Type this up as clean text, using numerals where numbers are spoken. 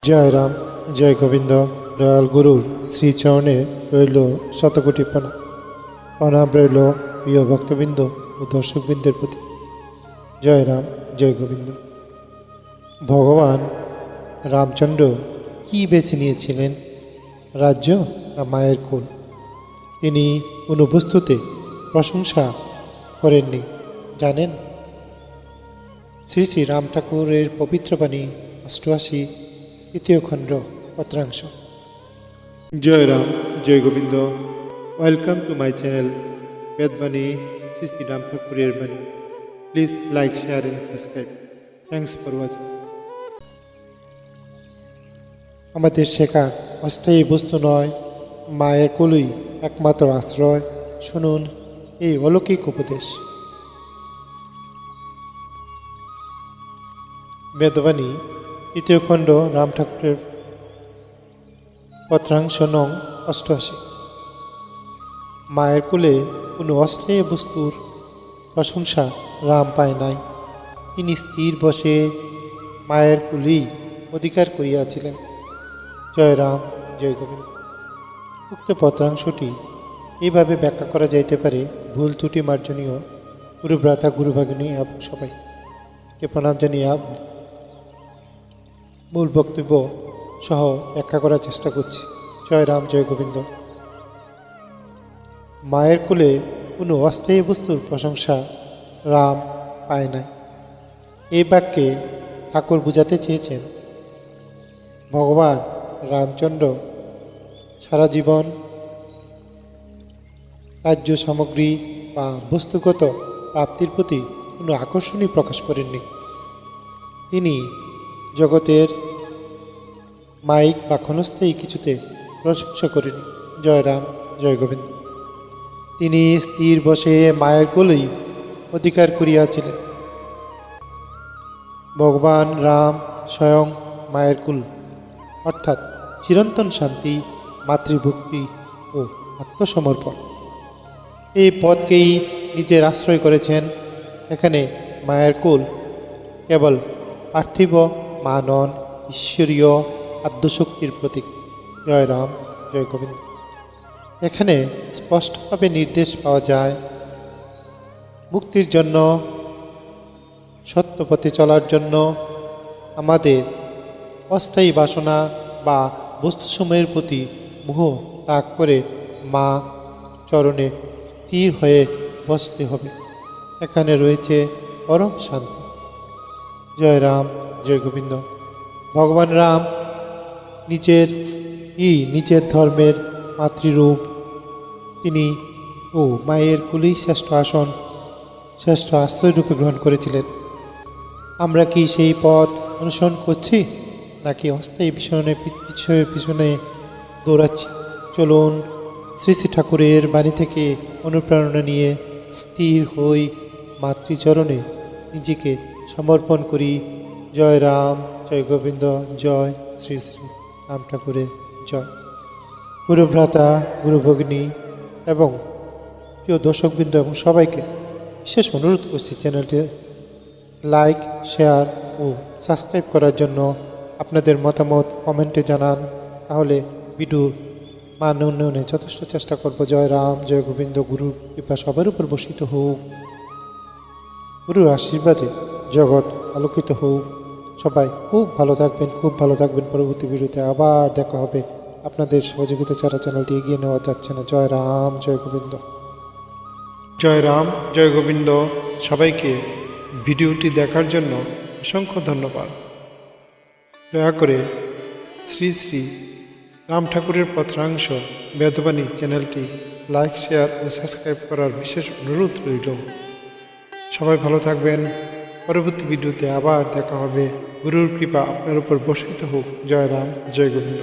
জয় রাম, জয় গোবিন্দ। দয়াল গুরুর শ্রীচরণে রইল শতকোটি প্রণাম। প্রণাম রইল প্রিয় ভক্তবৃন্দ ও দর্শকবৃন্দের প্রতি। জয় রাম, জয় গোবিন্দ। ভগবান রামচন্দ্র কি বেছে নিয়েছিলেন, রাজ্য না মায়ের কোল? তিনি কোনো বস্তুতে প্রশংসা করেননি, জানেন? শ্রী শ্রী রাম ঠাকুরের পবিত্র বাণী 88 তৃতীয় খণ্ড পত্রাংশ। জয় রাম, জয় Gobinda. Welcome to my channel Vedbani Shri Shri Ram ঠাকুরের বাণী। Please like, share and subscribe. Thanks for watching. আমাদের শেখা অস্থায়ী বস্তু নয়, মায়ের কোলই একমাত্র আশ্রয়। শুনুন এই অলৌকিক উপদেশ। বেদবাণী তৃতীয় খণ্ড রাম ঠাকুরের পত্রাংশ নং 88। মায়ের কোলে কোনো অস্থায়ী বস্তুর প্রশংসা রাম পায় নাই। তিনি স্থির বসে মায়ের কোলেই অধিকার করিয়াছিলেন। জয় রাম, জয় গোবিন্দ। উক্ত পত্রাংশটি এইভাবে ব্যাখ্যা করা যাইতে পারে। ভুল ত্রুটি মার্জনীয় গুরুভ্রাতা, গুরুভাগিনী এবং সবাইকে প্রণাম জানিয়ে মূল বক্তব্য সহ ব্যাখ্যা করার চেষ্টা করছি। জয় রাম, জয় গোবিন্দ। মায়ের কোলে কোনো অস্থায়ী বস্তুর প্রশংসা রাম পায় নাই। এই বাক্যে ঠাকুর বুঝাতে চেয়েছেন, ভগবান রামচন্দ্র সারা জীবন রাজ্য সামগ্রী বা বস্তুগত প্রাপ্তির প্রতি কোনো আকর্ষণই প্রকাশ করেননি। তিনি জগতের মাইক বা ক্ষণস্থায়ী কিছুতে প্রশংসা করেনি। জয় রাম, জয় গোবিন্দ। তিনি স্থির বসে মায়ের কোলেই অধিকার করিয়াছিলেন। ভগবান রাম স্বয়ং মায়ের কুল, অর্থাৎ চিরন্তন শান্তি, মাতৃভক্তি ও আত্মসমর্পণ, এই পদকেই নিজের আশ্রয় করেছেন। এখানে মায়ের কোল কেবল পার্থিব মা নন, ঈশ্বরীয় আদ্যশক্তির প্রতীক। জয় রাম, জয় গোবিন্দ। এখানে স্পষ্টভাবে নির্দেশ পাওয়া যায়, মুক্তির জন্য, সত্য পথে চলার জন্য আমাদের অস্থায়ী বাসনা বা বস্তুসমূহের প্রতি মোহ ত্যাগ করে মা চরণে স্থির হয়ে বসতে হবে। এখানে রয়েছে পরম শান্তি। জয় রাম, জয় গোবিন্দ। ভগবান রাম নিজের ধর্মের মাতৃরূপ। তিনি মায়ের কুলেই শ্রেষ্ঠ আসন, শ্রেষ্ঠ আশ্রয় রূপে গ্রহণ করেছিলেন। আমরা কি সেই পথ অনুসরণ করছি, নাকি অস্থায়ী পিছনে দৌড়াচ্ছি? চলুন শ্রী শ্রী ঠাকুরের বাণী থেকে অনুপ্রেরণা নিয়ে স্থির হই, মাতৃচরণে নিজেকে সমর্পণ করি। জয় রাম, জয় গোবিন্দ। জয় শ্রী শ্রী রাম ঠাকুরের জয়। গুরুভ্রাতা, গুরুভগিনী এবং প্রিয় দর্শকবৃন্দ এবং সবাইকে বিশেষ অনুরোধ করছি, চ্যানেলটি লাইক, শেয়ার ও সাবস্ক্রাইব করার জন্য। আপনাদের মতামত কমেন্টে জানান, তাহলে ভিডিও মান উন্নয়নে যথেষ্ট চেষ্টা করব। জয় রাম, জয় গোবিন্দ। গুরুর কৃপা সবার উপর বর্ষিত হোক, গুরুর আশীর্বাদে জগৎ আলোকিত হোক। সবাই খুব ভালো থাকবেন, খুব ভালো থাকবেন। পরবর্তী ভিডিওতে আবার দেখা হবে। আপনাদের সহযোগিতা ছাড়া চ্যানেলটি এগিয়ে নেওয়া যাচ্ছে না। জয় রাম, জয় গোবিন্দ। জয় রাম, জয় গোবিন্দ। সবাইকে ভিডিওটি দেখার জন্য অসংখ্য ধন্যবাদ। দয়া করে শ্রী শ্রী রাম ঠাকুরের পত্রাংশ বেদবাণী চ্যানেলটি লাইক, শেয়ার ও সাবস্ক্রাইব করার বিশেষ অনুরোধ রইল। সবাই ভালো থাকবেন। পরবর্তী ভিডিওতে আবার দেখা হবে। গুরুর কৃপা আপনার উপর বর্ষিত হোক। জয় রাম, জয় গোবিন্দ।